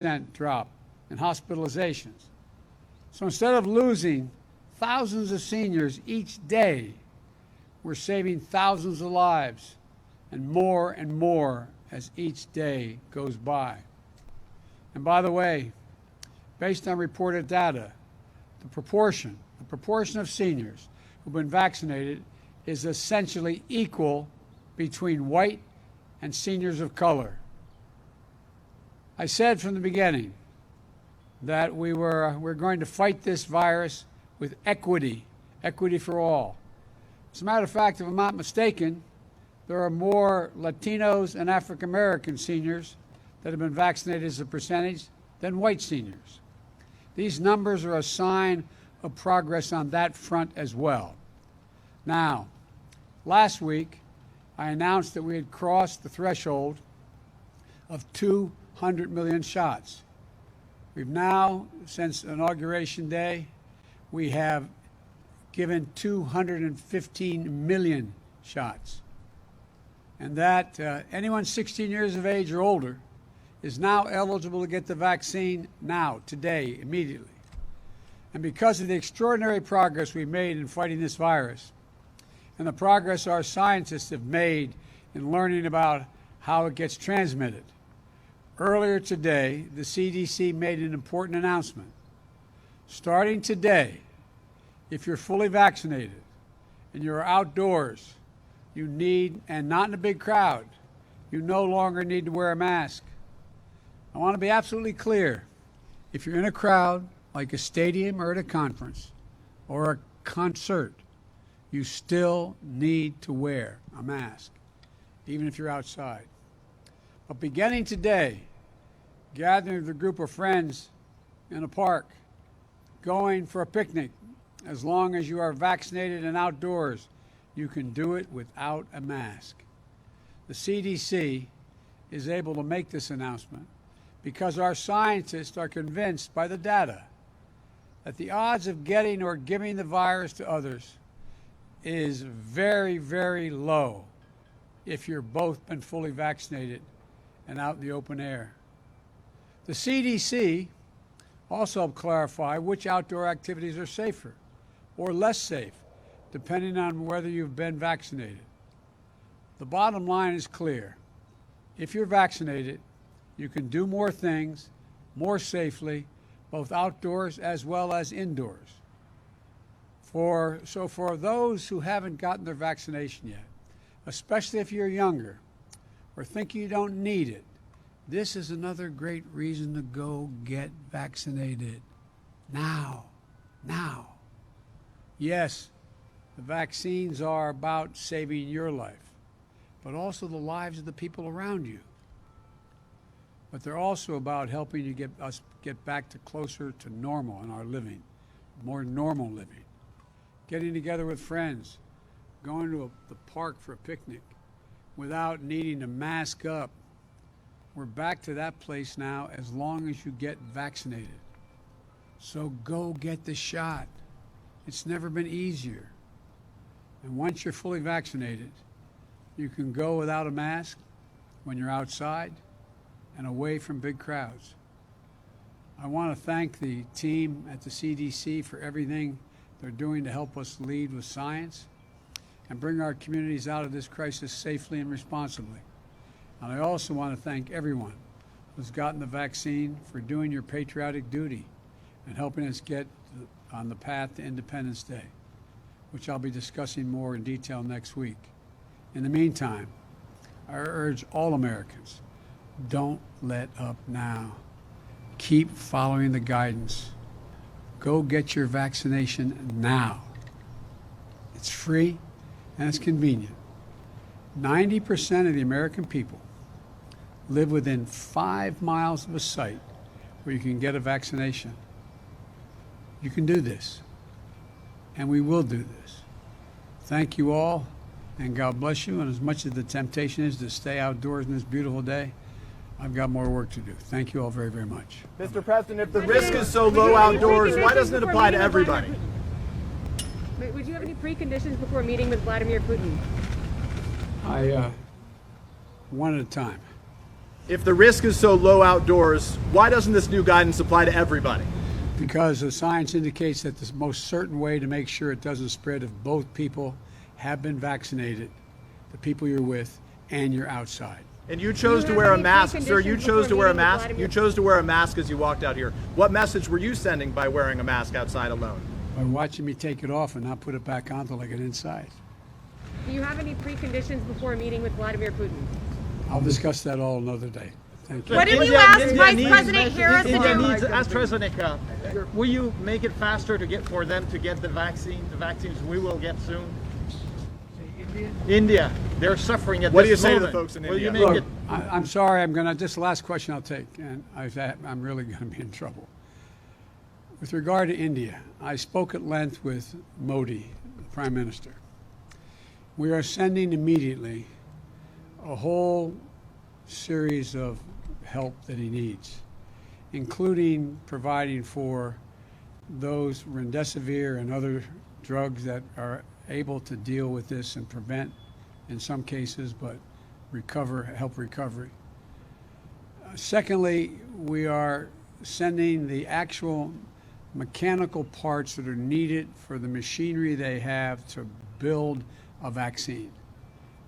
drop in hospitalizations. So instead of losing thousands of seniors each day, we're saving thousands of lives and more as each day goes by. And by the way, based on reported data, the proportion of seniors who've been vaccinated is essentially equal between white and seniors of color. I said from the beginning that we're going to fight this virus with equity for all. As a matter of fact, if I'm not mistaken, there are more Latinos and African American seniors that have been vaccinated as a percentage than white seniors. These numbers are a sign of progress on that front as well. Now, last week, I announced that we had crossed the threshold of 200 million shots. We've now, since Inauguration Day, we have given 215 million shots. And that anyone 16 years of age or older is now eligible to get the vaccine now, today, immediately. And because of the extraordinary progress we've made in fighting this virus and the progress our scientists have made in learning about how it gets transmitted, earlier today, the CDC made an important announcement. Starting today, if you're fully vaccinated and you're outdoors, you need, and not in a big crowd, you no longer need to wear a mask. I want to be absolutely clear. If you're in a crowd, like a stadium or at a conference or a concert, you still need to wear a mask, even if you're outside. But beginning today, gathering with a group of friends in a park, going for a picnic, as long as you are vaccinated and outdoors, you can do it without a mask. The CDC is able to make this announcement because our scientists are convinced by the data that the odds of getting or giving the virus to others is very, very low if you're both been fully vaccinated and out in the open air. The CDC also helped clarify which outdoor activities are safer or less safe, depending on whether you've been vaccinated. The bottom line is clear. If you're vaccinated, you can do more things more safely, both outdoors as well as indoors. So for those who haven't gotten their vaccination yet, especially if you're younger or think you don't need it, this is another great reason to go get vaccinated now. Yes, the vaccines are about saving your life, but also the lives of the people around you. But they're also about helping you get back to closer to normal in our living, more normal living. Getting together with friends, going to the park for a picnic without needing to mask up. We're back to that place now as long as you get vaccinated. So go get the shot. It's never been easier. And once you're fully vaccinated, you can go without a mask when you're outside and away from big crowds. I want to thank the team at the CDC for everything they're doing to help us lead with science and bring our communities out of this crisis safely and responsibly. And I also want to thank everyone who's gotten the vaccine for doing your patriotic duty and helping us get on the path to Independence Day, which I'll be discussing more in detail next week. In the meantime, I urge all Americans, don't let up now. Keep following the guidance. Go get your vaccination now. It's free and it's convenient. 90% of the American people live within 5 miles of a site where you can get a vaccination. You can do this, and we will do this. Thank you all, and God bless you. And as much as the temptation is to stay outdoors in this beautiful day, I've got more work to do. Thank you all very, very much. Mr. President, if the risk is so low outdoors, why doesn't it apply to everybody? Would you have any preconditions before meeting with Vladimir Putin? One at a time. If the risk is so low outdoors, why doesn't this new guidance apply to everybody? Because the science indicates that the most certain way to make sure it doesn't spread if both people have been vaccinated, the people you're with, and you're outside. And you chose to wear a mask, sir. You chose to wear a mask. You chose to wear a mask as you walked out here. What message were you sending by wearing a mask outside alone? By watching me take it off and not put it back on until I get inside. Do you have any preconditions before a meeting with Vladimir Putin? I'll discuss that all another day. Thank you. What did you ask Vice President Harris to India do? needs AstraZeneca. Will you make it faster for them to get the vaccine? The vaccines we will get soon. India, they're suffering at What do you this say to moment. the folks in Will India? you make Look, it? I'm sorry. This is the last question I'll take, and I'm really going to be in trouble. With regard to India, I spoke at length with Modi, the Prime Minister. We are sending immediately a whole series of help that he needs, including providing for those remdesivir and other drugs that are able to deal with this and prevent, in some cases, but help recovery. Secondly, we are sending the actual mechanical parts that are needed for the machinery they have to build a vaccine,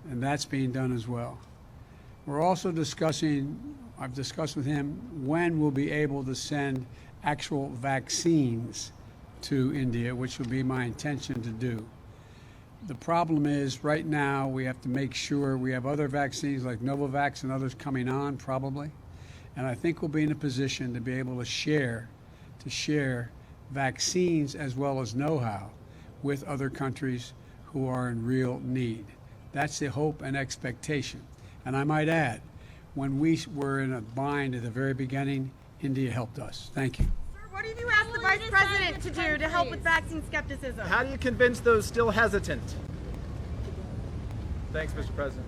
and that's being done as well. We're also I've discussed with him when we'll be able to send actual vaccines to India, which will be my intention to do. The problem is right now we have to make sure we have other vaccines like Novavax and others coming on probably, and I think we'll be in a position to be able to share vaccines as well as know-how with other countries who are in real need. That's the hope and expectation. And I might add, when we were in a bind at the very beginning, India helped us. Thank you. What have you asked the Vice President to do to help with vaccine skepticism? How do you convince those still hesitant? Thanks, Mr. President.